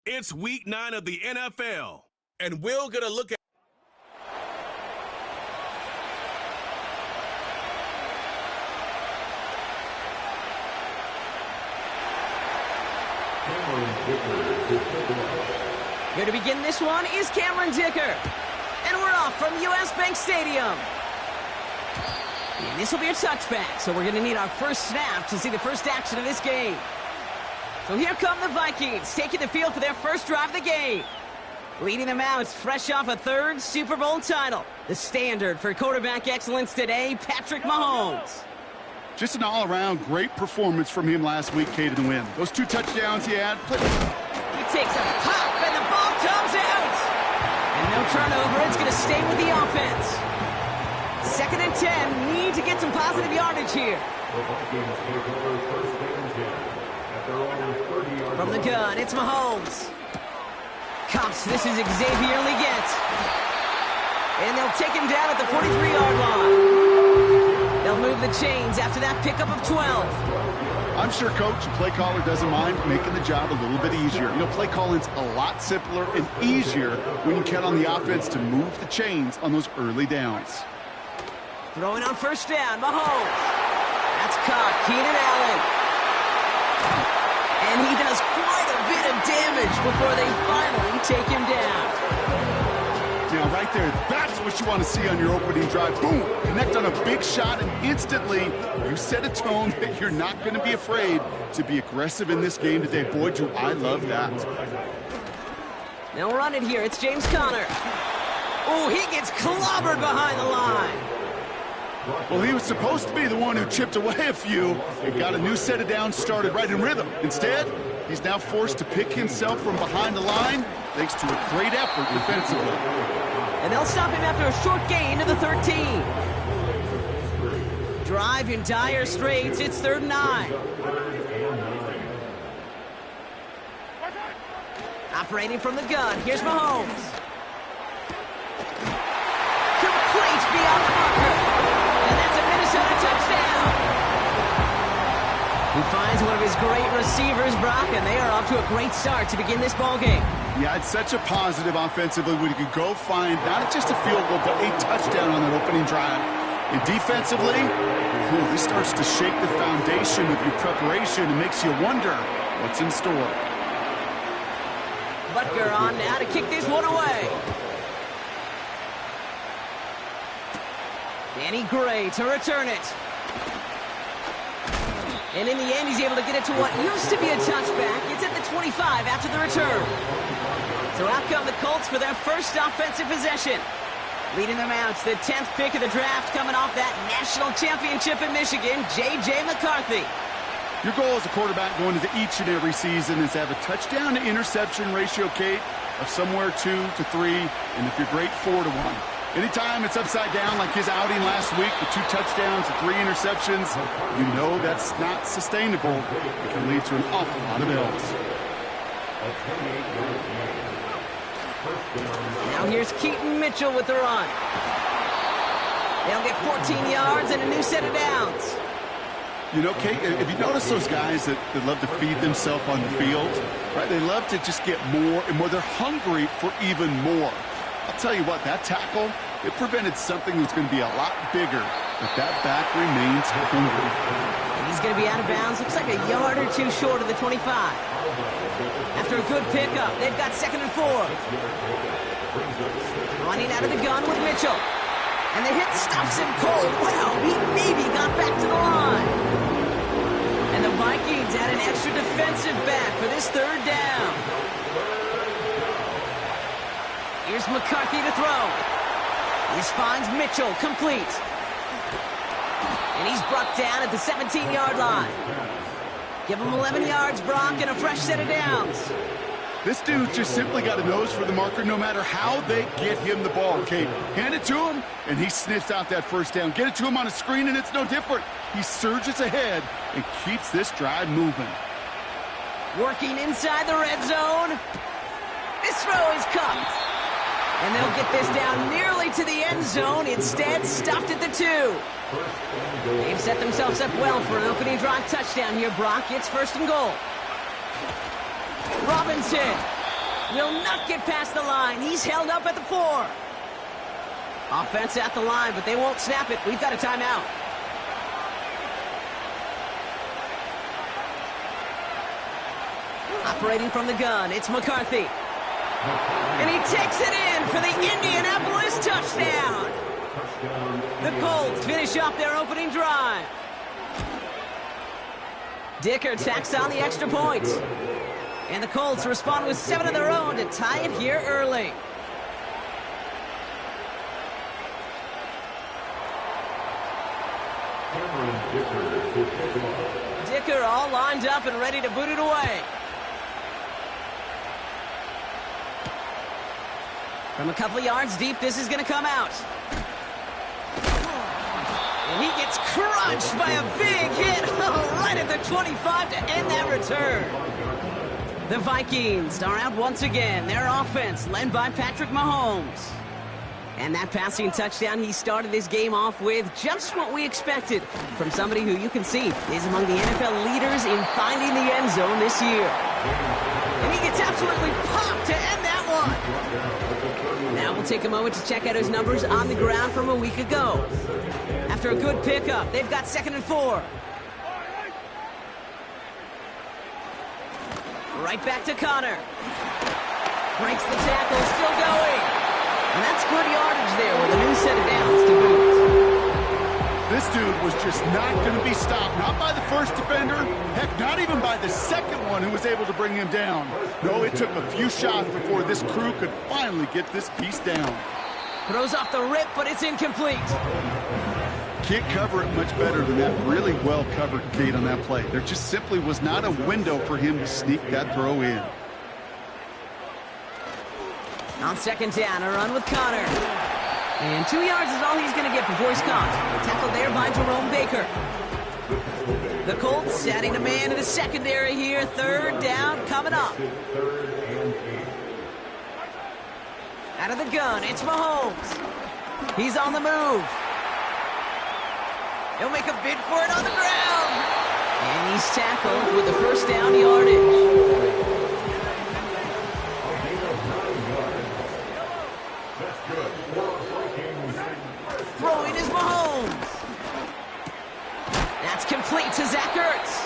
It's week 9 of the NFL, and we're going to look at Here to begin this one is Cameron Dicker. And we're off from U.S. Bank Stadium. And this will be a touchback, so we're going to need our first snap to see the first action of this game. So here come the Vikings, taking the field for their first drive of the game. Leading them out, fresh off a third Super Bowl title. The standard for quarterback excellence today, Patrick Mahomes. Just an all-around great performance from him last week, Kate, to win. Those 2 touchdowns he had. He takes a pop, and the ball comes out. And no turnover, it's going to stay with the offense. 2nd and 10, need to get some positive yardage here. From the gun, it's Mahomes. Cops, this is Xavier Leggett. And they'll take him down at the 43-yard line. They'll move the chains after that pickup of 12. I'm sure Coach and play caller doesn't mind making the job a little bit easier. You know, play calling's a lot simpler and easier when you count on the offense to move the chains on those early downs. Throwing on first down, Mahomes. That's caught, Keenan Allen. And he does quite a bit of damage before they finally take him down. Now, right there, that's what you want to see on your opening drive. Boom! Connect on a big shot, and instantly you set a tone that you're not going to be afraid to be aggressive in this game today. Boy, do I love that. Now run it here. It's James Conner. Oh, he gets clobbered behind the line. Well, he was supposed to be the one who chipped away a few and got a new set of downs started right in rhythm. Instead, he's now forced to pick himself from behind the line thanks to a great effort defensively. And they'll stop him after a short gain to the 13. Drive in dire straits. It's 3rd and 9. Operating from the gun. Here's Mahomes. Complete beyond the marker. And that's a Minnesota touchdown. He finds one of his great receivers, Brock, and they are off to a great start to begin this ballgame. Yeah, it's such a positive offensively when you can go find not just a field goal, but a touchdown on that opening drive. And defensively, this starts to shake the foundation of your preparation and makes you wonder what's in store. Butker on now to kick this one away. Danny Gray to return it. And in the end, he's able to get it to what used to be a touchback. It's at the 25 after the return. So out come the Colts for their first offensive possession. Leading them out, the 10th pick of the draft coming off that national championship in Michigan, J.J. McCarthy. Your goal as a quarterback going into each and every season is to have a touchdown-to-interception ratio, Kate, of somewhere 2 to 3, and if you're great, 4 to 1. Anytime it's upside down like his outing last week with 2 touchdowns and 3 interceptions, you know that's not sustainable. It can lead to an awful lot of L's. Now here's Keaton Mitchell with the run. They'll get 14 yards and a new set of downs. You know, Kate, if you notice those guys that love to feed themselves on the field, right? They love to just get more and more. They're hungry for even more. I'll tell you what, that tackle, it prevented something that's going to be a lot bigger, but that back remains hungry. And he's going to be out of bounds. Looks like a yard or 2 short of the 25. After a good pickup, they've got 2nd and 4. Running out of the gun with Mitchell. And the hit stops him cold. Wow, he maybe got back to the line. And the Vikings add an extra defensive back for this 3rd down. Here's McCarthy to throw. This finds Mitchell complete. And he's brought down at the 17-yard line. Give him 11 yards, Brock, and a fresh set of downs. This dude's just simply got a nose for the marker no matter how they get him the ball, Kate. Hand it to him, and he sniffs out that first down. Get it to him on a screen, and it's no different. He surges ahead and keeps this drive moving. Working inside the red zone. This throw is cupped. And they'll get this down nearly to the end zone. Instead, stopped at the 2. They've set themselves up well for an opening drive touchdown here, Brock. It's 1st and goal. Robinson Will not get past the line. He's held up at the 4. Offense at the line, but they won't snap it. We've got a timeout. Operating from the gun, it's McCarthy. And he takes it in for the Indianapolis touchdown. The Colts finish off their opening drive. Dicker tacks on the extra point. And the Colts respond with 7 of their own to tie it here early. Dicker all lined up and ready to boot it away. From a couple of yards deep, this is going to come out. And he gets crunched by a big hit right at the 25 to end that return. The Vikings are out once again. Their offense led by Patrick Mahomes. And that passing touchdown he started this game off with, just what we expected from somebody who you can see is among the NFL leaders in finding the end zone this year. And he gets absolutely popped to end that one. Now we'll take a moment to check out his numbers on the ground from a week ago. After a good pickup, they've got 2nd and 4. Right back to Connor. Breaks the tackle, still going. And that's good yardage there with a new set of downs to boot. This dude was just not going to be stopped. Not by the first defender. Heck, not even by the second one who was able to bring him down. No, it took a few shots before this crew could finally get this piece down. Throws off the rip, but it's incomplete. Can't cover it much better than that really well-covered gate on that play. There just simply was not a window for him to sneak that throw in. On 2nd down, a run with Connor. And 2 yards is all he's going to get before he's caught. Tackled there by Jerome Baker. The Colts adding a man in the secondary here. 3rd down coming up. Out of the gun, it's Mahomes. He's on the move. He'll make a bid for it on the ground. And he's tackled with the 1st down yardage. Throwing is Mahomes. That's complete to Zach Ertz.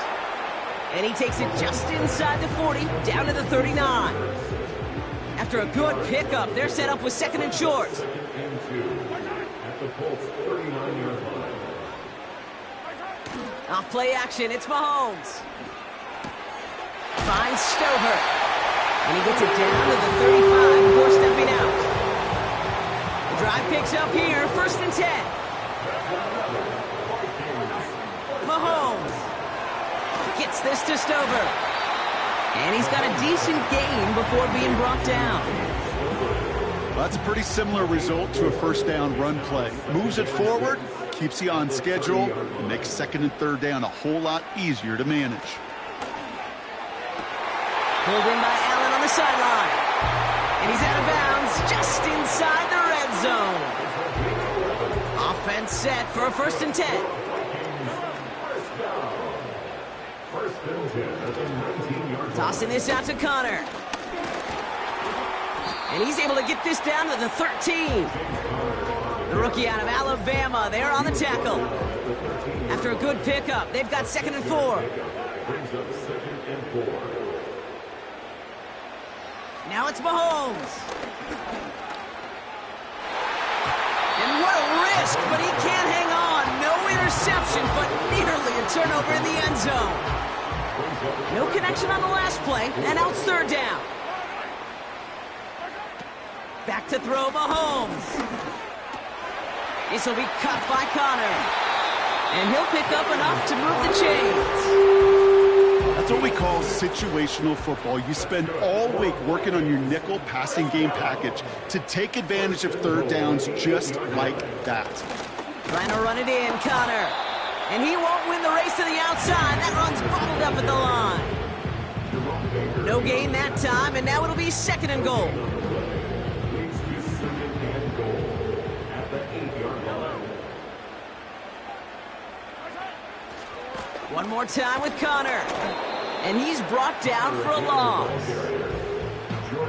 And he takes it just inside the 40, down to the 39. After a good pickup, they're set up with 2nd and short. Off play action, it's Mahomes. Finds Stover. And he gets it down to the 35 before stepping out. The drive picks up here, 1st and 10. Mahomes gets this to Stover. And he's got a decent gain before being brought down. Well, that's a pretty similar result to a 1st down run play. Moves it forward, keeps you on schedule, and makes 2nd and 3rd down a whole lot easier to manage. Pulled in by Allen on the sideline. And he's out of bounds just inside the red zone. Offense set for a 1st and 10. Tossing this out to Connor. And he's able to get this down to the 13. The rookie out of Alabama, they're on the tackle. After a good pickup, they've got 2nd and 4. Now it's Mahomes. And what a risk, but he can't hang on. No interception, but nearly a turnover in the end zone. No connection on the last play, and now it's 3rd down. Back to throw Mahomes. This will be cut by Connor. And he'll pick up enough to move the chains. That's what we call situational football. You spend all week working on your nickel passing game package to take advantage of 3rd downs just like that. Trying to run it in, Connor. And he won't win the race to the outside. That run's bottled up at the line. No gain that time, and now it'll be 2nd and goal. One more time with Connor. And he's brought down for a loss.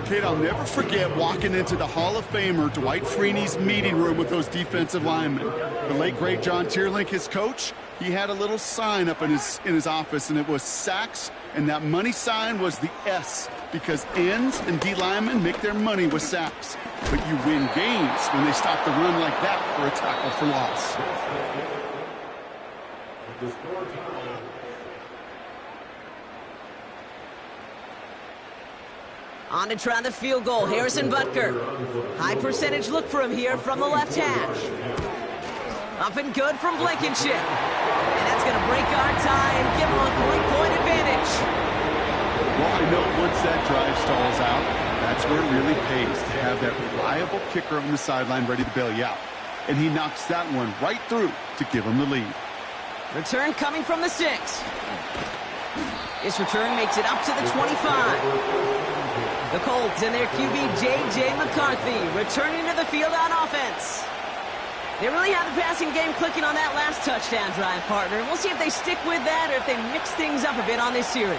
Kate, I'll never forget walking into the Hall of Famer Dwight Freeney's meeting room with those defensive linemen. The late, great John Tierlink, his coach, he had a little sign up in his office, and it was sacks, and that money sign was the S, because ends and D linemen make their money with sacks. But you win games when they stop the run like that for a tackle for loss. On to try the field goal, Harrison Butker. High percentage look for him here from the left hash. Up and good from Blankenship. And that's going to break our tie and give him a 3-point advantage. Well, I know once that drive stalls out, that's where it really pays to have that reliable kicker on the sideline ready to bail you out. And he knocks that one right through to give him the lead. Return coming from the 6. This return makes it up to the 25. The Colts and their QB, J.J. McCarthy, returning to the field on offense. They really have the passing game clicking on that last touchdown drive, partner. We'll see if they stick with that or if they mix things up a bit on this series.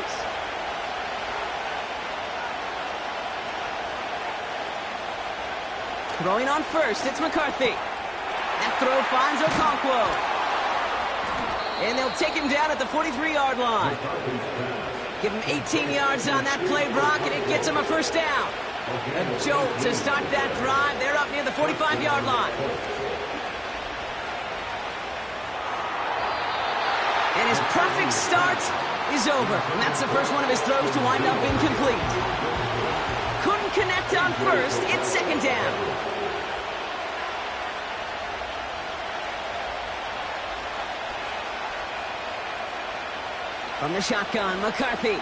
Throwing on first, it's McCarthy. That throw finds Okonkwo. And they'll take him down at the 43-yard line. Give him 18 yards on that play, Brock, and it gets him a first down. A jolt to start that drive. They're up near the 45-yard line. And his perfect start is over. And that's the first one of his throws to wind up incomplete. Couldn't connect on first. It's second down. From the shotgun, McCarthy.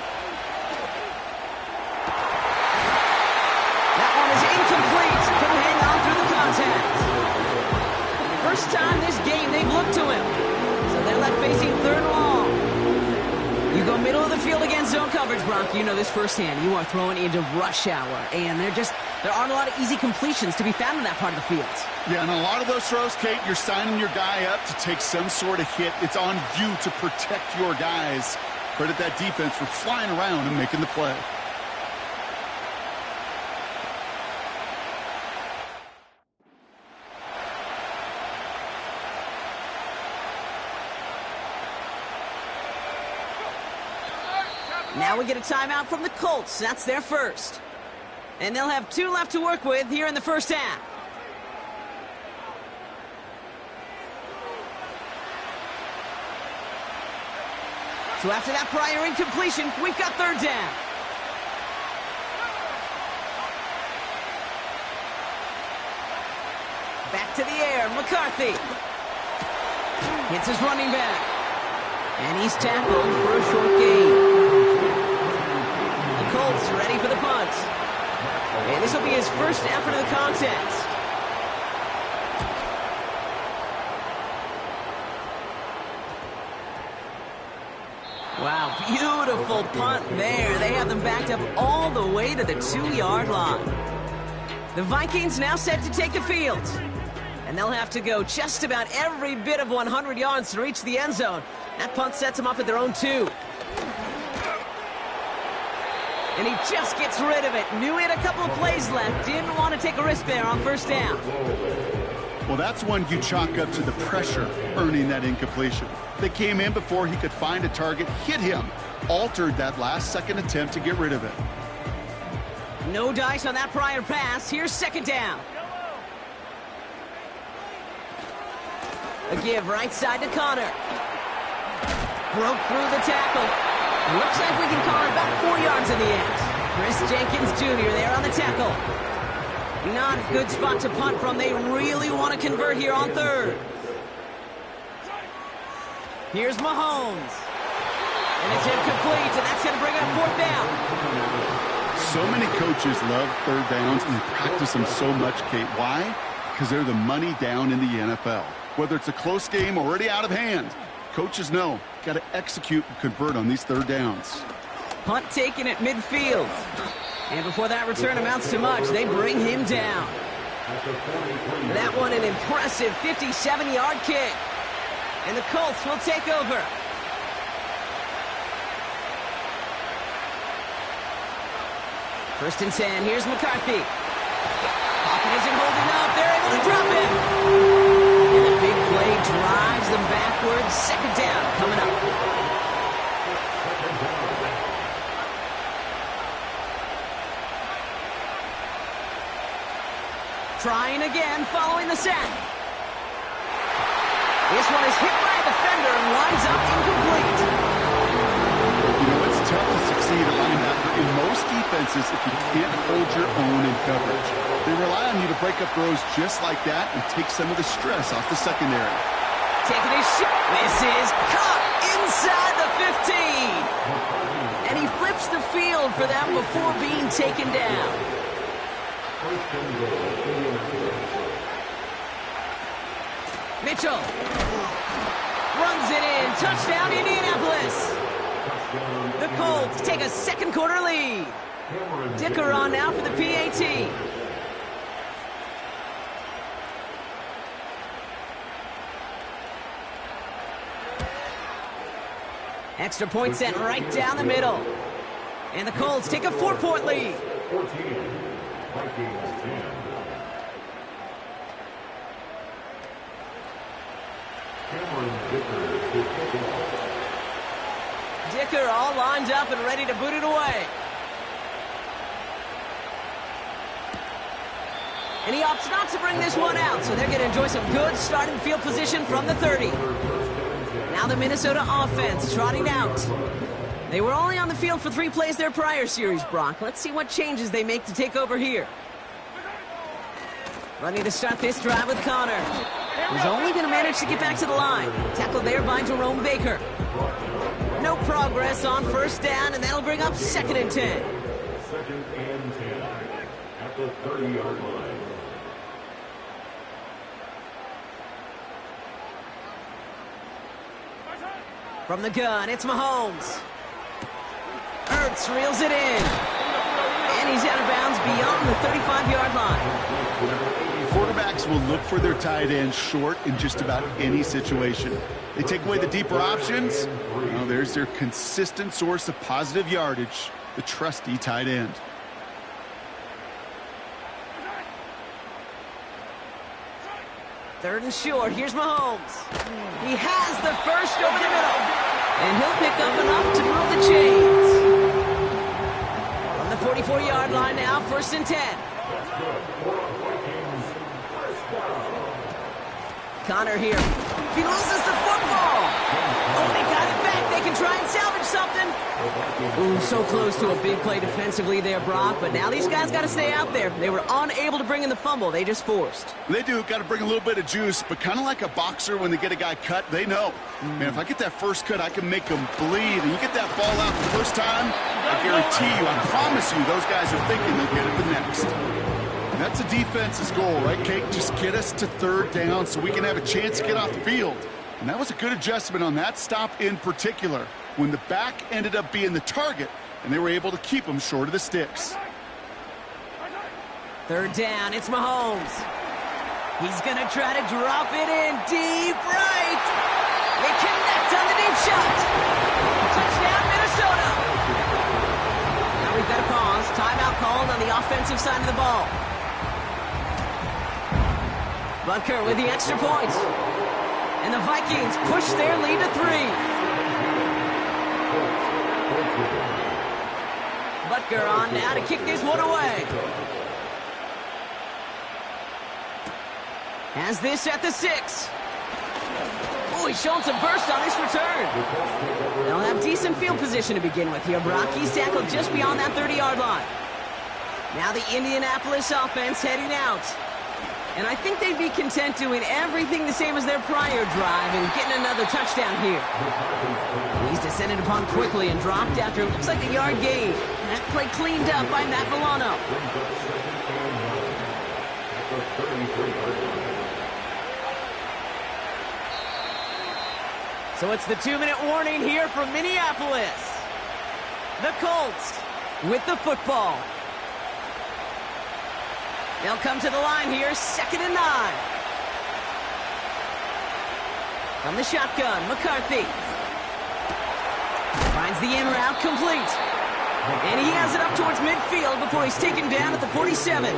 That one is incomplete. Couldn't hang on through the contact. First time this game they've looked to him. So they're left facing third and long. You go middle of the field against zone coverage, Brock. You know this firsthand. You are throwing into rush hour. And there aren't a lot of easy completions to be found in that part of the field. Yeah, and a lot of those throws, Kate, you're signing your guy up to take some sort of hit. It's on you to protect your guys. Credit that defense for flying around and making the play. Now we get a timeout from the Colts. That's their first. And they'll have 2 left to work with here in the first half. So after that prior incompletion, we've got third down. Back to the air, McCarthy. Hits his running back. And he's tackled for a short gain. The Colts ready for the punt. And this will be his first effort of the contest. Wow, beautiful punt there. They have them backed up all the way to the 2-yard line. The Vikings now set to take the field. And they'll have to go just about every bit of 100 yards to reach the end zone. That punt sets them up at their own 2. And he just gets rid of it. Knew he had a couple of plays left. Didn't want to take a risk there on first down. Well, that's one you chalk up to the pressure earning that incompletion. They came in before he could find a target, hit him, altered that last-second attempt to get rid of it. No dice on that prior pass. Here's second down. A give right side to Connor. Broke through the tackle. Looks like we can call it about 4 yards in the end. Chris Jenkins Jr. there on the tackle. Not a good spot to punt from. They really want to convert here on third. Here's Mahomes. And it's incomplete, and that's going to bring up fourth down. So many coaches love third downs and practice them so much, Kate. Why? Because they're the money down in the NFL. Whether it's a close game already out of hand, coaches know, got to execute and convert on these third downs. Punt taken at midfield. And before that return amounts to much, they bring him down. That one an impressive 57-yard kick. And the Colts will take over. First and 10. Here's McCarthy. Pocket isn't holding up. They're able to drop him. And the big play drives them backwards. Second down coming up. Trying again, following the sack. This one is hit by a defender and winds up incomplete. You know, it's tough to succeed at linebacker in most defenses if you can't hold your own in coverage. They rely on you to break up throws just like that and take some of the stress off the secondary. Taking a shot. This is caught inside the 15. And he flips the field for them before being taken down. Mitchell runs it in. Touchdown, Indianapolis. The Colts take a second quarter lead. Dicker on now for the PAT. Extra point sent right down the middle. And the Colts take a 4-point lead. 14, Vikings 10. Dicker all lined up and ready to boot it away. And he opts not to bring this one out, so they're going to enjoy some good starting field position from the 30. Now the Minnesota offense trotting out. They were only on the field for 3 plays their prior series, Brock. Let's see what changes they make to take over here. Running to start this drive with Connor. He's only going to manage to get back to the line. Tackled there by Jerome Baker. No progress on first down, and that'll bring up second and 10. Second and 10 at the 30-yard line. From the gun, it's Mahomes. Ertz reels it in. And he's out of bounds beyond the 35-yard line. Quarterbacks will look for their tight end short in just about any situation. They take away the deeper options. Well, there's their consistent source of positive yardage, the trusty tight end. Third and short, here's Mahomes. He has the first over the middle. And he'll pick up enough to move the chains. On the 44-yard line now, first and 10. Connor here. He loses the football. Oh, they got it back. They can try and salvage something. Ooh, so close to a big play defensively there, Brock. But now these guys got to stay out there. They were unable to bring in the fumble. They just forced. They do. Got to bring a little bit of juice. But kind of like a boxer when they get a guy cut, they know. Man, if I get that first cut, I can make them bleed. And you get that ball out the first time, I guarantee you, I promise you, those guys are thinking they'll get it the next. That's a defense's goal, right, Kate? Just get us to third down so we can have a chance to get off the field. And that was a good adjustment on that stop in particular, when the back ended up being the target, and they were able to keep them short of the sticks. Third down, it's Mahomes. He's going to try to drop it in deep right. They connect on the deep shot. Touchdown, Minnesota. Now we've got a pause. Timeout called on the offensive side of the ball. Butker with the extra point. And the Vikings push their lead to 3. Butker on now to kick this one away. Has this at the 6. Oh, he's showing some burst on this return. They'll have decent field position to begin with here, Brock. He's tackled just beyond that 30-yard line. Now the Indianapolis offense heading out. And I think they'd be content doing everything the same as their prior drive and getting another touchdown here. He's descended upon quickly and dropped after it looks like a yard gain. That play cleaned up by Matt Milano. So it's the 2-minute warning here from Minneapolis. The Colts with the football. They'll come to the line here, 2nd and 9. From the shotgun, McCarthy. Finds the in route complete. And he has it up towards midfield before he's taken down at the 47.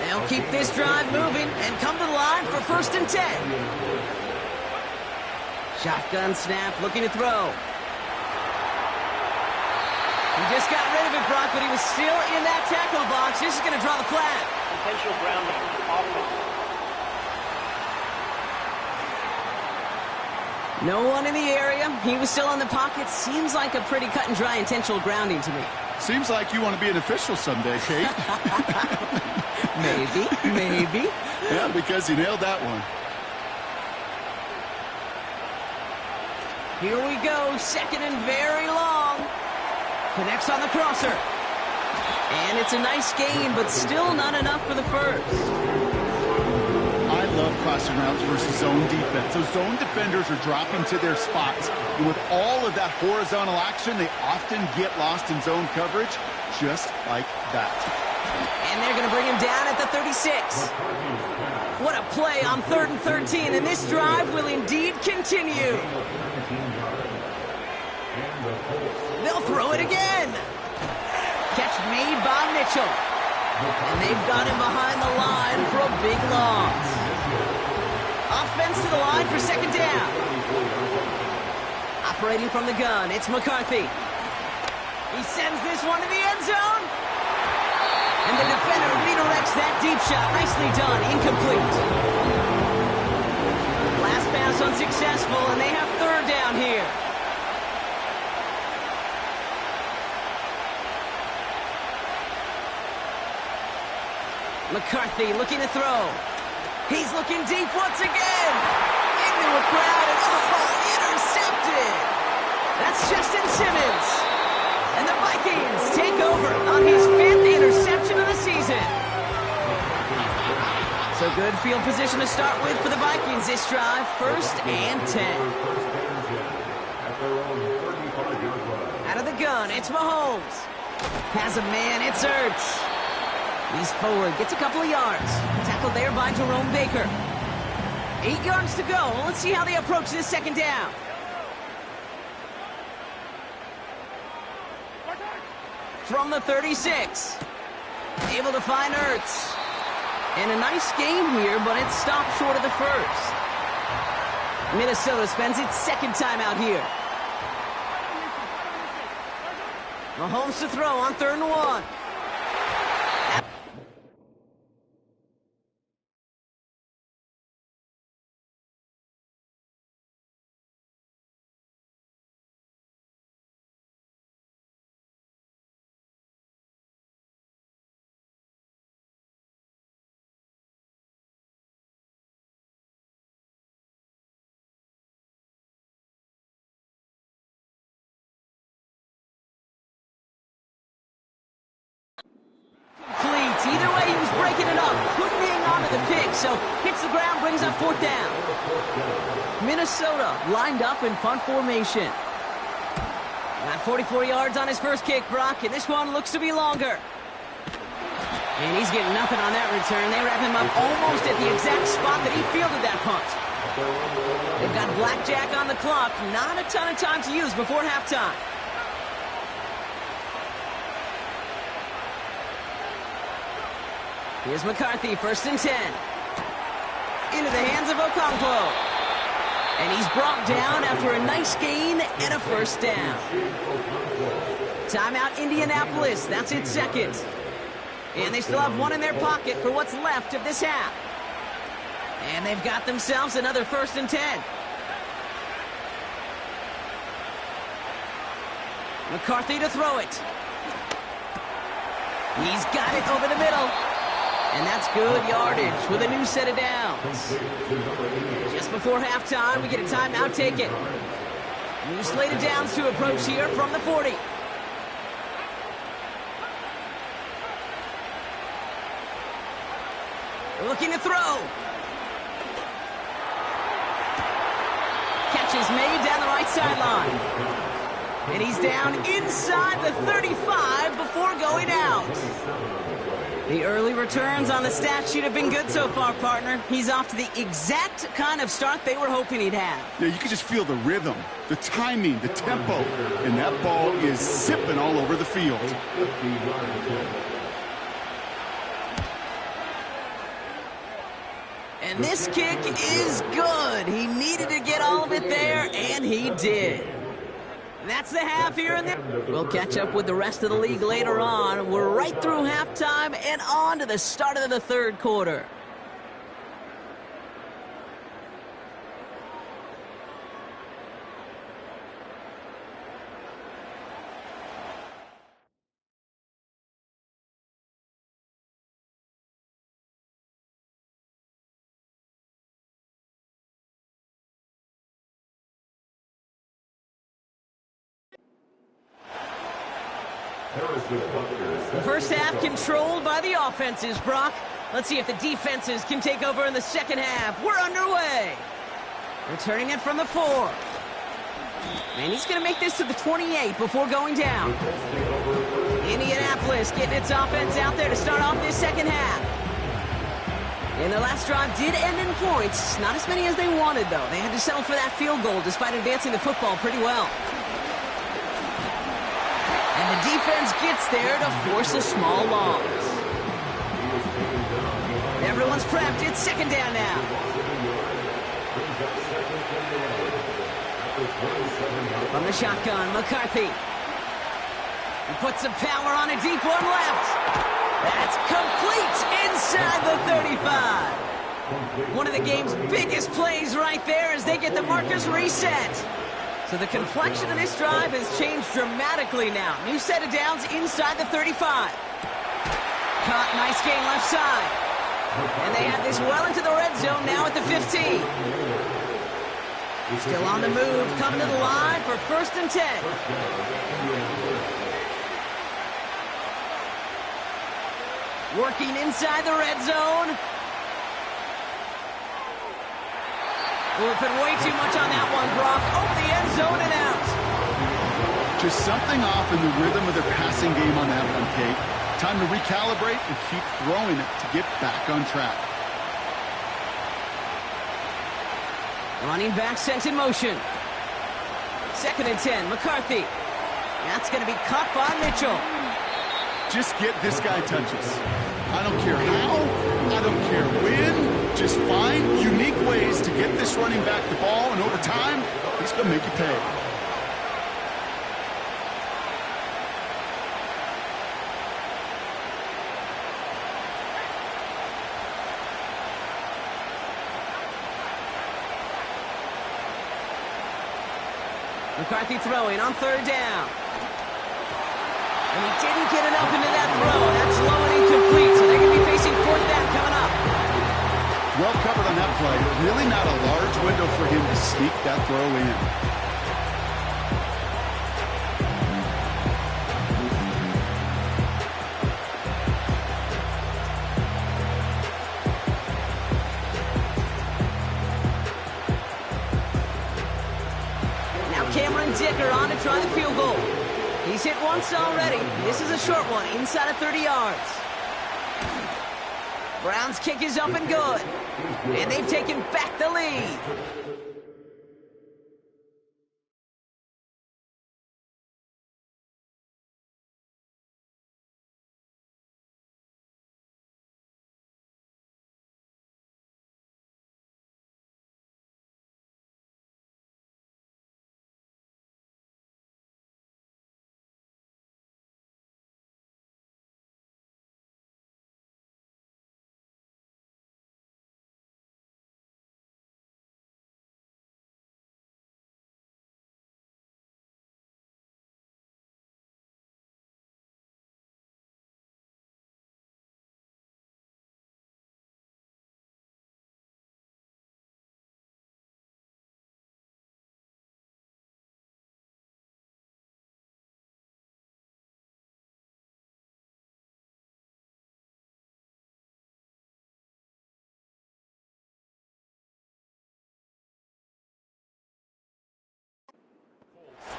They'll keep this drive moving and come to the line for 1st and 10. Shotgun snap, looking to throw. He just got rid of it, Brock, but he was still in that tackle box. This is going to draw the flag. Intentional grounding. Offense. No one in the area. He was still in the pocket. Seems like a pretty cut and dry intentional grounding to me. Seems like you want to be an official someday, Kate. Maybe. Yeah, because you nailed that one. Here we go. 2nd and very long. Connects on the crosser. And it's a nice gain, but still not enough for the first. I love crossing routes versus zone defense. Those zone defenders are dropping to their spots. And with all of that horizontal action, they often get lost in zone coverage just like that. And they're going to bring him down at the 36. What a play on 3rd and 13, and this drive will indeed continue. They'll throw it again. Catch made by Mitchell. And they've got him behind the line for a big loss. Offense to the line for 2nd down. Operating from the gun, it's McCarthy. He sends this one to the end zone. And the defender redirects that deep shot. Nicely done. Incomplete. Last pass unsuccessful, and they have 3rd down here. McCarthy looking to throw. He's looking deep once again. Into a crowd, and intercepted. That's Justin Simmons. And the Vikings take over on his 5th interception of the season. So good field position to start with for the Vikings this drive. 1st and 10. Out of the gun, it's Mahomes. Has a man, it's Ertz. He's forward, gets a couple of yards. Tackled there by Jerome Baker. 8 yards to go. Let's see how they approach this 2nd down. From the 36. Able to find Ertz. And a nice game here, but it stopped short of the first. Minnesota spends its 2nd time out here. Mahomes to throw on 3rd and 1. Either way, he was breaking it up. Couldn't hang on to the pick, so hits the ground, brings up 4th down. Minnesota lined up in punt formation. Got 44 yards on his first kick, Brock, and this one looks to be longer. And he's getting nothing on that return. They wrap him up almost at the exact spot that he fielded that punt. They've got blackjack on the clock. Not a ton of time to use before halftime. Here's McCarthy, 1st and 10. Into the hands of Okonkwo. And he's brought down after a nice gain and a 1st down. Timeout Indianapolis, that's its 2nd. And they still have 1 in their pocket for what's left of this half. And they've got themselves another 1st and 10. McCarthy to throw it. He's got it over the middle. And that's good yardage with a new set of downs. Just before halftime, we get a timeout taken. New slate of downs to approach here from the 40. Looking to throw. Catch is made down the right sideline. And he's down inside the 35 before going out. The early returns on the stat sheet have been good so far, partner. He's off to the exact kind of start they were hoping he'd have. Yeah, you can just feel the rhythm, the timing, the tempo, and that ball is zipping all over the field. And this kick is good. He needed to get all of it there, and he did. That's the half here in the... We'll catch up with the rest of the league later on. We're right through halftime and on to the start of the third quarter. The first half controlled by the offenses, Brock. Let's see if the defenses can take over in the second half. We're underway. Returning it from the 4. And he's going to make this to the 28 before going down. Indianapolis getting its offense out there to start off this second half. And their last drive did end in points. Not as many as they wanted, though. They had to settle for that field goal despite advancing the football pretty well. And the defense gets there to force a small loss. Everyone's prepped. It's second down now. From the shotgun, McCarthy. He puts some power on a deep one left. That's complete inside the 35. One of the game's biggest plays right there as they get the markers reset. So the complexion of this drive has changed dramatically now. New set of downs inside the 35. Caught, nice gain left side. And they have this well into the red zone now at the 15. Still on the move, coming to the line for 1st and 10. Working inside the red zone. Put way too much on that one, Brock. Over the end zone and out. Just something off in the rhythm of their passing game on that one, Kate. Time to recalibrate and keep throwing it to get back on track. Running back sent in motion. 2nd and 10, McCarthy. That's going to be caught by Mitchell. Just get this guy touches. I don't care how, I don't care when. Just find unique ways to get this running back the ball, and over time, he's going to make you pay. McCarthy throwing on 3rd down. And he didn't get enough into that throw. That's low and incomplete, so they're going to be facing 4th down coming up. Well covered on that play. Really not a large window for him to sneak that throw in. Dicker on to try the field goal. He's hit once already. This is a short one, inside of 30 yards. Browns kick is up and good. And they've taken back the lead.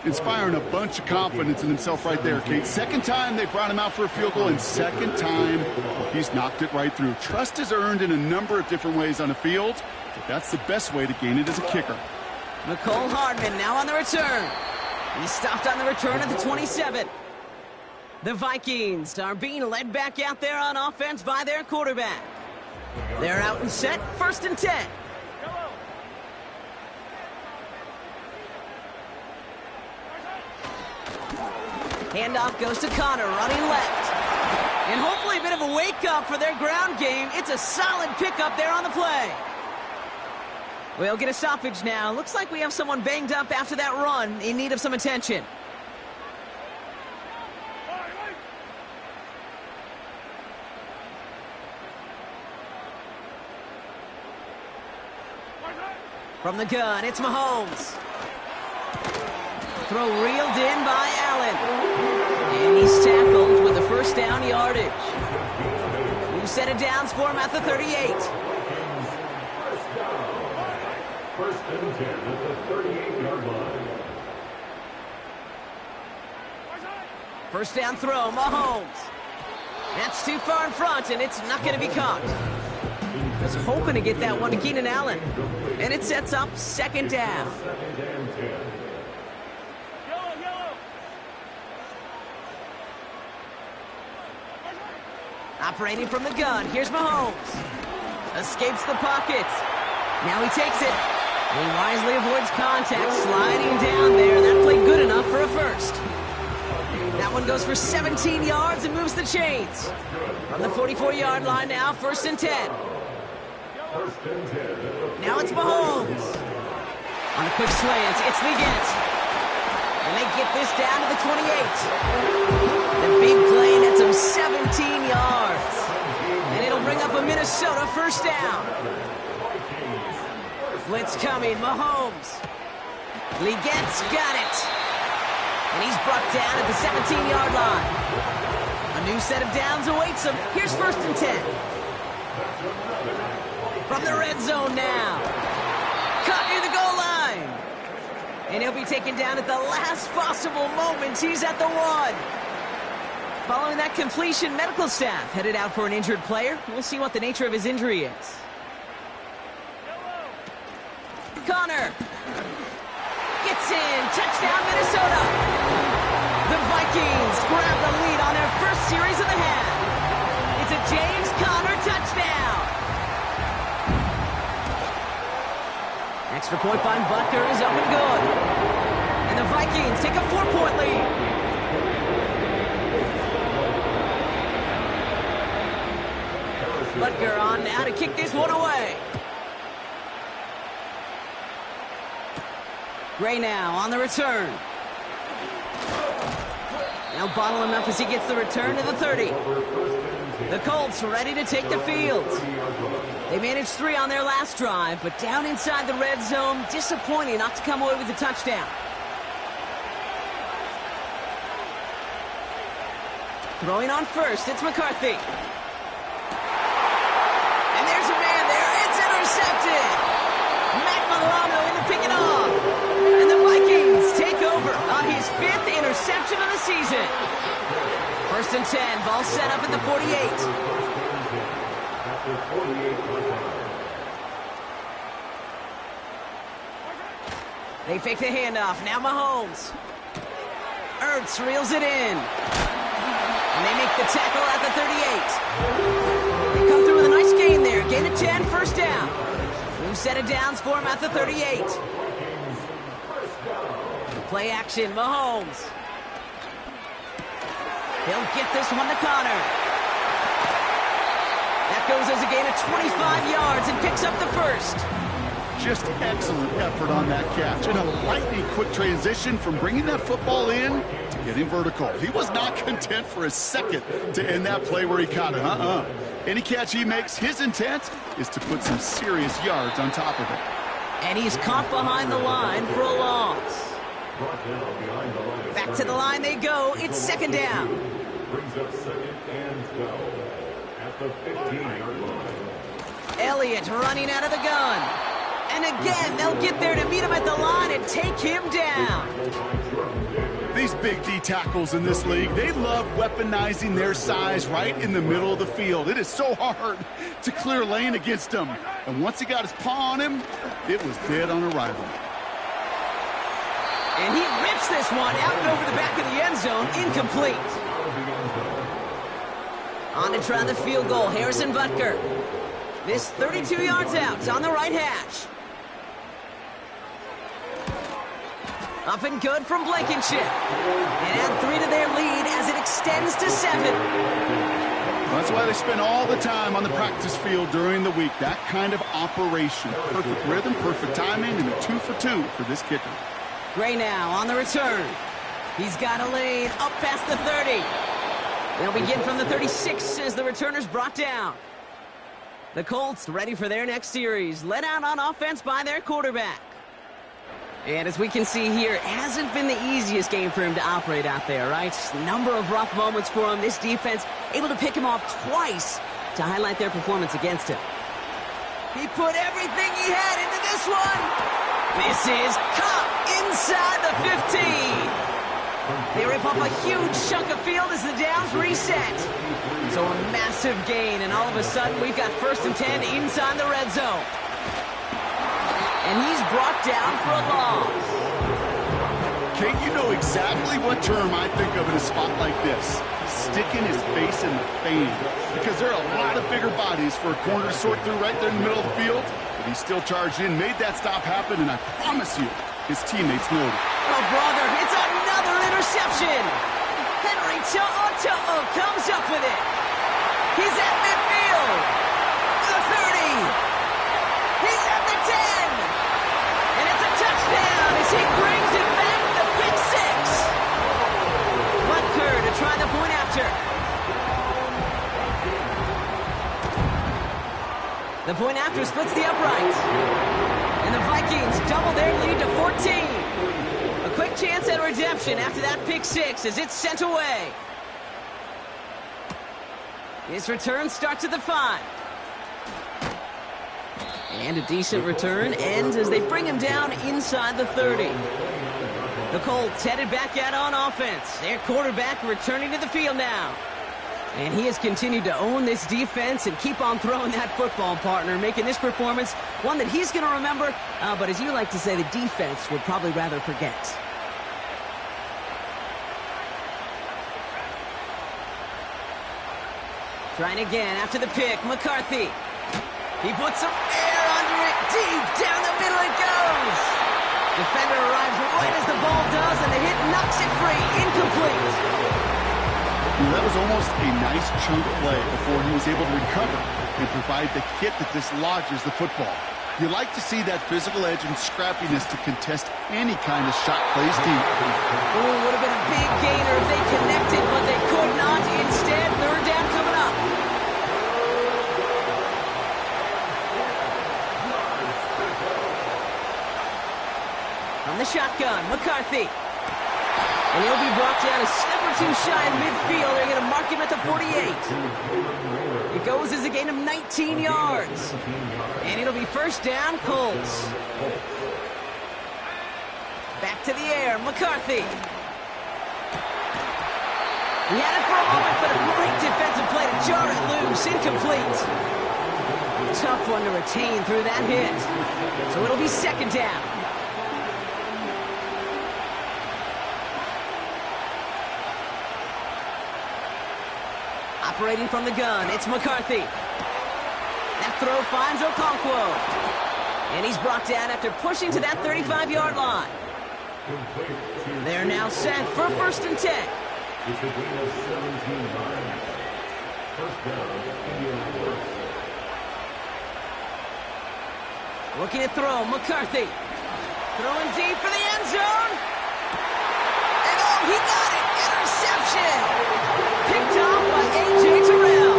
Inspiring a bunch of confidence in himself right there, Kate. Second time they brought him out for a field goal, and second time the He's knocked it right through. Trust is earned in a number of different ways on the field, but that's the best way to gain it as a kicker. McCole Hardman now on the return. He stopped on the return at the 27. The Vikings are being led back out there on offense by their quarterback. They're out and set, 1st and 10. Handoff goes to Connor, running left. And hopefully a bit of a wake-up for their ground game. It's a solid pickup there on the play. We'll get a stoppage now. Looks like we have someone banged up after that run, in need of some attention. From the gun, it's Mahomes. Throw reeled in by Allen. And he's tackled with the 1st down yardage. New set of downs for him at the 38. 1st and 10 at the 38-yard line. 1st down throw, Mahomes. That's too far in front, and it's not going to be caught. Was hoping to get that one to Keenan Allen. And it sets up 2nd down. 2nd and 10. Operating from the gun, here's Mahomes. Escapes the pocket. Now he takes it. He wisely avoids contact, sliding down there. That played good enough for a 1st. That one goes for 17 yards and moves the chains. From the 44-yard line now, 1st and 10. Now it's Mahomes. On a quick slant, it's Leggett. And they get this down to the 28. The big play nets him 17 yards. And it'll bring up a Minnesota 1st down. Blitz coming, Mahomes. Leggett's got it. And he's brought down at the 17-yard line. A new set of downs awaits him. Here's 1st and 10. From the red zone now. Caught near the goal line. And he'll be taken down at the last possible moment. He's at the 1. Following that completion, medical staff headed out for an injured player. We'll see what the nature of his injury is. Connor gets in. Touchdown, Minnesota. The Vikings grab the lead on their 1st series of the half. It's a James Conner touchdown. Extra point by Butker is up and good. And the Vikings take a 4-point lead. Butker on now to kick this one away. Gray now on the return. Now bottle him up as he gets the return to the 30. The Colts ready to take the field. They managed 3 on their last drive, but down inside the red zone, disappointing not to come away with a touchdown. Throwing on 1st, it's McCarthy. And there's a man there, it's intercepted. Matt Milano in to pick it off. And the Vikings take over on his 5th interception of the season. 1st and 10, ball set up at the 48. They fake the handoff, now Mahomes. Ertz reels it in. And they make the tackle at the 38. They come through with a nice gain there. Gain of 10, 1st down. New set of downs for him at the 38. Play action, Mahomes. He'll get this one to Connor. That goes as a gain of 25 yards and picks up the 1st. Just excellent effort on that catch. And a lightning quick transition from bringing that football in to getting vertical. He was not content for a second to end that play where he caught it. Any catch he makes, his intent is to put some serious yards on top of it. And he's caught behind the line for a loss. Back to the line they go. It's 2nd down. Brings up 2nd and 12 at the 15-yard line. Elliott running out of the gun. And again, they'll get there to meet him at the line and take him down. The these big D tackles in this league. They love weaponizing their size right in the middle of the field. It is so hard to clear lane against them. And once he got his paw on him, it was dead on arrival. And he rips this one out and over the back of the end zone. Incomplete. On to try the field goal, Harrison Butker. This 32 yards out on the right hash. Up and good from Blankenship. And add 3 to their lead as it extends to 7. That's why they spend all the time on the practice field during the week. That kind of operation. Perfect rhythm, perfect timing, and a 2 for 2 for this kicker. Gray now on the return. He's got a lane up past the 30. They'll begin from the 36 as the returner's brought down. The Colts ready for their next series, led out on offense by their quarterback. And as we can see here, it hasn't been the easiest game for him to operate out there, right? Number of rough moments for him. This defense able to pick him off twice to highlight their performance against him. He put everything he had into this one. This is caught inside the 15. They rip up a huge chunk of field as the downs reset. So a massive gain, and all of a sudden we've got 1st and 10 inside the red zone. And he's brought down for a loss. Kate, you know exactly what term I think of in a spot like this. Sticking his face in the fan. Because there are a lot of bigger bodies for a corner to sort through right there in the middle of the field. But he still charged in, made that stop happen, and I promise you, his teammates noted. Oh, brother, it's another interception. Henry To'o comes up with it. He's at midfield. The 30. He's at the 10. And it's a touchdown as he brings it back with a pick 6. Butker to try the point after. The point after splits the uprights. And the Vikings double their lead to 14. A quick chance at redemption after that pick 6 as it's sent away. His return starts at the 5. And a decent return ends as they bring him down inside the 30. The Colts headed back out on offense. Their quarterback returning to the field now. And he has continued to own this defense and keep on throwing that football, partner, making this performance one that he's going to remember, but as you like to say, the defense would probably rather forget. Trying again after the pick, McCarthy. He puts some air under it, deep down the middle it goes. Defender arrives right as the ball does, and the hit knocks it free, incomplete. That was almost a nice chunk play before he was able to recover and provide the hit that dislodges the football. You like to see that physical edge and scrappiness to contest any kind of shot plays deep. Oh, would have been a big gainer if they connected, but they could not. Instead, 3rd down coming up. From the shotgun, McCarthy. And he'll be brought down a step or 2 shy in midfield. They're going to mark him at the 48. It goes as a gain of 19 yards. And it'll be 1st down, Colts. Back to the air, McCarthy. He had it for a moment, but a great defensive play to jar it loose. Incomplete. Tough one to retain through that hit. So it'll be 2nd down. Operating from the gun, it's McCarthy. That throw finds Okonkwo. And he's brought down after pushing to that 35-yard line. They're now set for 1st and 10. Looking to throw, McCarthy. Throwing deep for the end zone. And oh, he got it! Interception! Picked off by A.J. Terrell.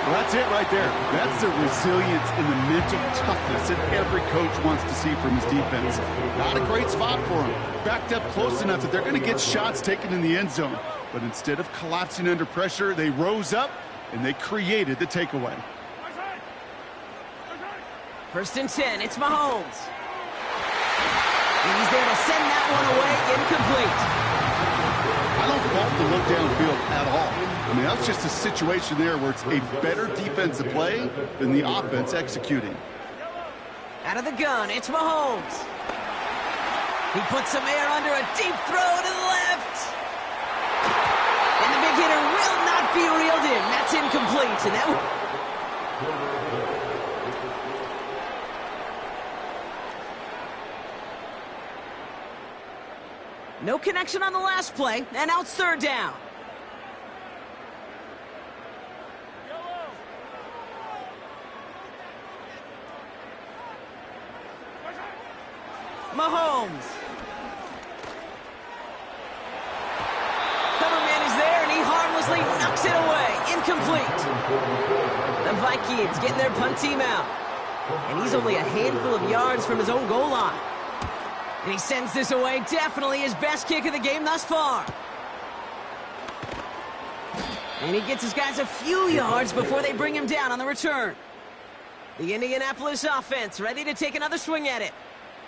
Well, that's it right there. That's the resilience and the mental toughness that every coach wants to see from his defense. Not a great spot for him. Backed up close enough that they're going to get shots taken in the end zone. But instead of collapsing under pressure, they rose up and they created the takeaway. 1st and 10, it's Mahomes. And he's there to send that one away, incomplete. I don't fault the look downfield at all. I mean, that's just a situation there where it's a better defensive play than the offense executing. Out of the gun, it's Mahomes. He puts some air under a deep throw to the left. And the big hitter will not be reeled in. That's incomplete. And that no connection on the last play, and now it's third down. Mahomes. Cover man is there, and he harmlessly knocks it away. Incomplete. The Vikings getting their punt team out. And he's only a handful of yards from his own goal line. And he sends this away. Definitely his best kick of the game thus far. And he gets his guys a few yards before they bring him down on the return. The Indianapolis offense ready to take another swing at it.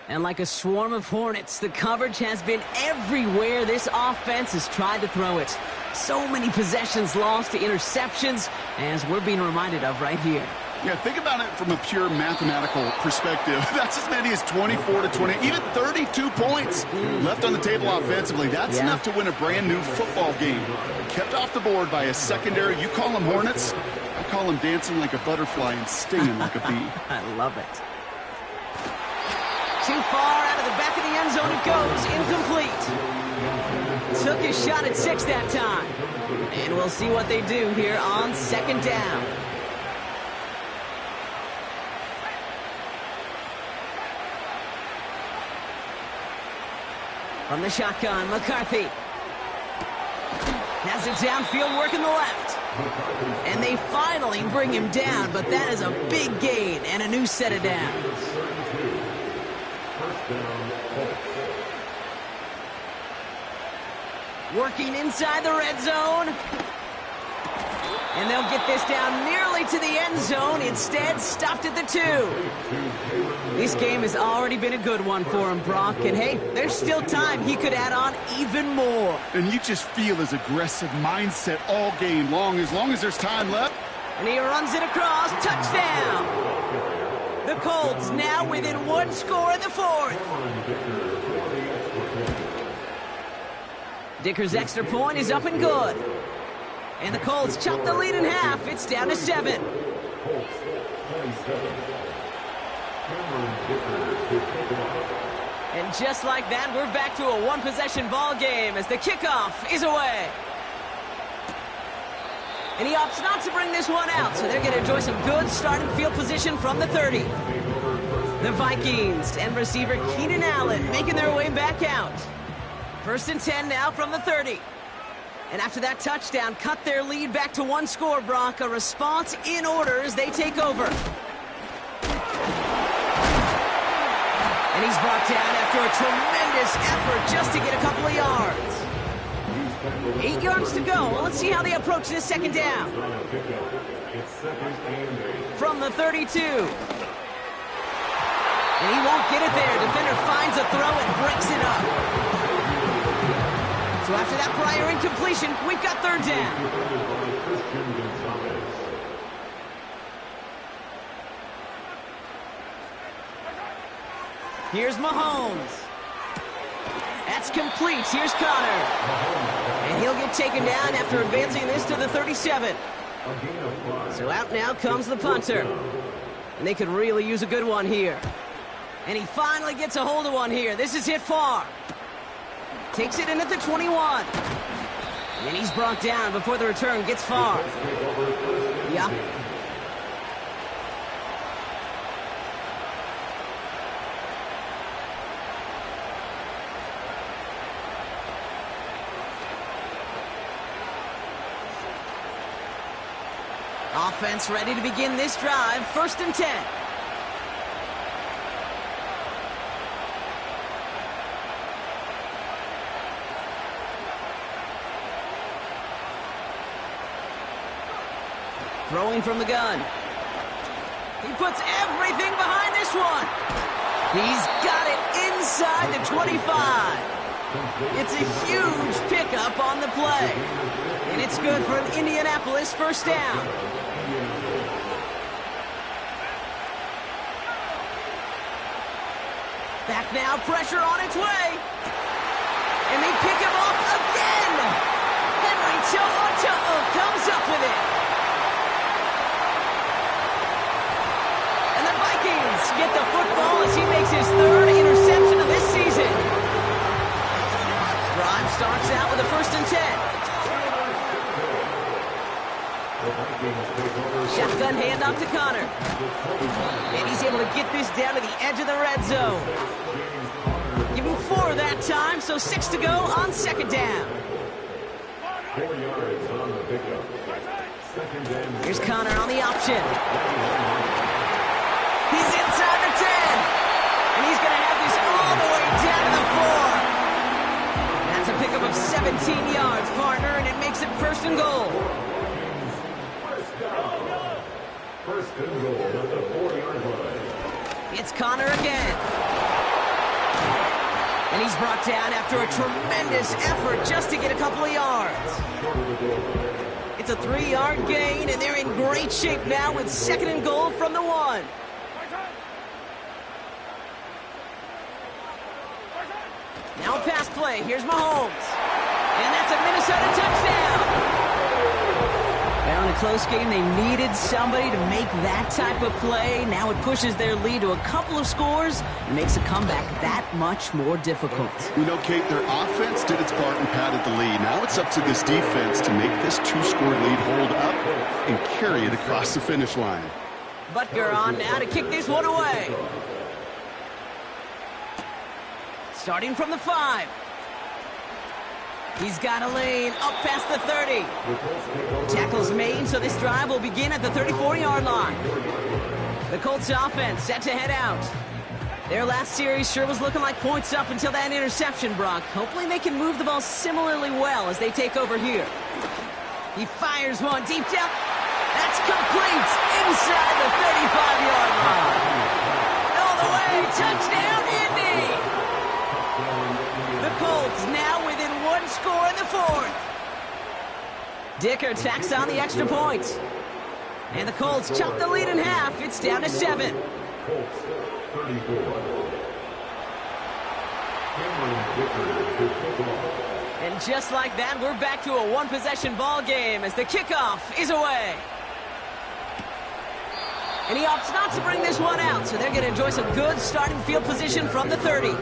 And like a swarm of hornets, the coverage has been everywhere this offense has tried to throw it. So many possessions lost to interceptions, as we're being reminded of right here. Yeah, think about it from a pure mathematical perspective. That's as many as 24 to 20, even 32 points left on the table offensively. That's enough to win a brand new football game. Kept off the board by a secondary. You call them hornets, I call them dancing like a butterfly and stinging like a bee. I love it. Too far out of the back of the end zone it goes. Incomplete. Took his shot at 6 that time. And we'll see what they do here on second down. From the shotgun, McCarthy. Has it downfield, working the left. And they finally bring him down, but that is a big gain and a new set of downs. Working inside the red zone. And they'll get this down nearly to the end zone. Instead, stopped at the 2. This game has already been a good one for him, Brock. And hey, there's still time. He could add on even more. And you just feel his aggressive mindset all game long as there's time left. And he runs it across. Touchdown. The Colts now within 1 score in the 4th. Dicker's extra point is up and good. And the Colts chop the lead in half. It's down to 7. And just like that, we're back to a one-possession ball game as the kickoff is away. And he opts not to bring this one out, so they're going to enjoy some good starting field position from the 30. The Vikings and receiver Keenan Allen making their way back out. 1st and 10 now from the 30. And after that touchdown, cut their lead back to 1 score, Brock. A response in order as they take over. And he's brought down after a tremendous effort just to get a couple of yards. 8 yards to go. Well, let's see how they approach this second down. From the 32. And he won't get it there. Defender finds a throw and breaks it up. So after that prior incompletion, we've got 3rd down. Here's Mahomes. That's complete. Here's Connor. And he'll get taken down after advancing this to the 37. So out now comes the punter. And they could really use a good one here. And he finally gets a hold of one here. This is hit far. Takes it in at the 21. And he's brought down before the return gets far. Yeah. Offense ready to begin this drive. 1st and 10. Throwing from the gun. He puts everything behind this one. He's got it inside the 25. It's a huge pickup on the play. And it's good for an Indianapolis first down. Back now, pressure on its way. And they pick him off again. Henry To'o comes up with it. And the Vikings get the football as he makes his third interception of this season. Drive starts out with a 1st and 10. Shotgun handoff to Connor. And he's able to get this down to the edge of the red zone. Give him 4 that time, so 6 to go on 2nd down. 4 yards on the pickup. 2nd and Here's Connor on the option. He's inside the 10. And he's going to have this all the way down to the 4. That's a pickup of 17 yards, partner, and it makes it 1st and goal. 1st and goal at the 4-yard line. It's Connor again. And he's brought down after a tremendous effort just to get a couple of yards. It's a 3-yard gain, and they're in great shape now with 2nd and goal from the 1. Now a pass play. Here's Mahomes. And that's a Minnesota touchdown. Now in a close game, they needed somebody to make that type of play. Now it pushes their lead to a couple of scores and makes a comeback that much more difficult. You know, Kate, their offense did its part and padded the lead. Now it's up to this defense to make this 2-score lead hold up and carry it across the finish line. Butker on now to kick this one away. Starting from the 5. He's got a lane up past the 30. Tackles made, so this drive will begin at the 34-yard line. The Colts offense set to head out. Their last series sure was looking like points up until that interception, Brock. Hopefully they can move the ball similarly well as they take over here. He fires one deep down. That's complete inside the 35-yard line. All the way, touchdown, Indy! The Colts now within 1 score in the 4th. Dicker tacks on the extra point. And the Colts chop the lead in half. It's down to 7. Colts 34. Cameron Dicker to kick off. And just like that, we're back to a one-possession ball game as the kickoff is away. And he opts not to bring this one out, so they're going to enjoy some good starting field position from the 30.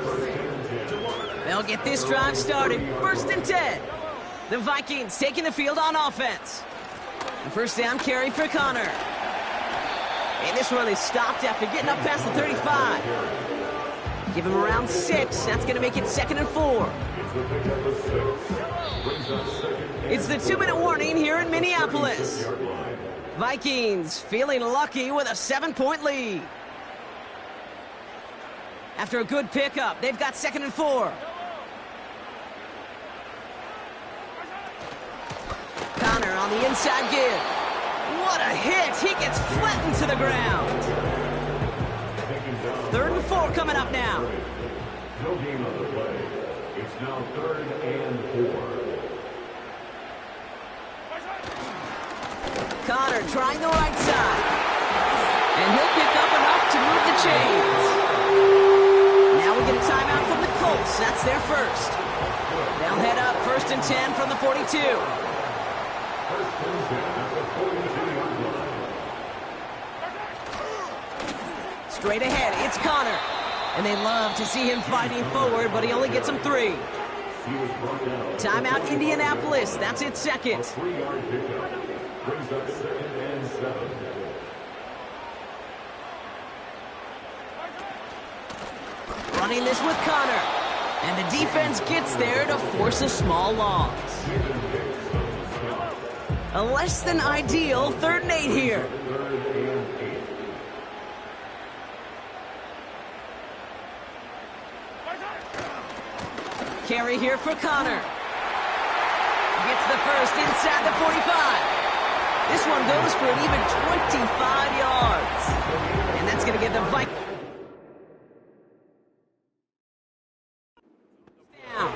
They'll get this drive started. 1st and 10. The Vikings taking the field on offense. The 1st down carry for Connor. And this one is stopped after getting up past the 35. Give him around 6. That's going to make it 2nd and 4. It's the 2-minute warning here in Minneapolis. Vikings feeling lucky with a 7-point lead. After a good pickup, they've got 2nd and 4. Connor on the inside give. What a hit! He gets flattened to the ground. 3rd and 4 coming up now. No game on the play. It's now 3rd and 4. Connor trying the right side. And he'll pick up enough to move the chains. Now we get a timeout from the Colts. That's their 1st. They'll head up 1st and 10 from the 42. Straight ahead, it's Connor. And they love to see him fighting forward, but he only gets them 3. Timeout Indianapolis. That's its 2nd. 3-yard pickup. Brings up 2nd and 7. Running this with Connor. And the defense gets there to force a small loss. A less than ideal 3rd and 8 here. Carry here for Connor. Gets the 1st inside the 45. This one goes for an even 25 yards. And that's going to give the Vikings down.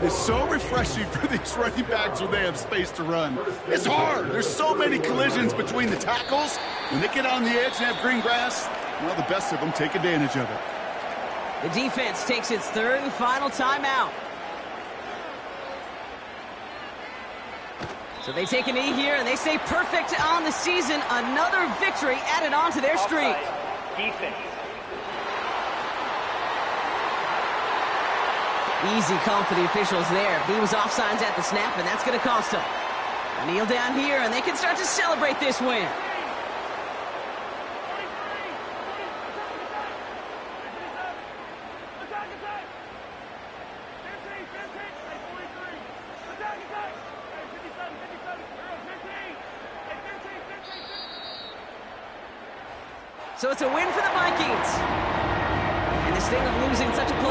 is so refreshing for these running backs when they have space to run. It's hard. There's so many collisions between the tackles. When they get on the edge and have green grass, well, the best of them take advantage of it. The defense takes its third and final timeout. So they take a knee here, and they stay perfect on the season. Another victory added on to their streak. Defense. Easy call for the officials there. He was offsides at the snap, and that's going to cost them. A kneel down here, and they can start to celebrate this win. So it's a win for the Vikings. And this thing of losing such a close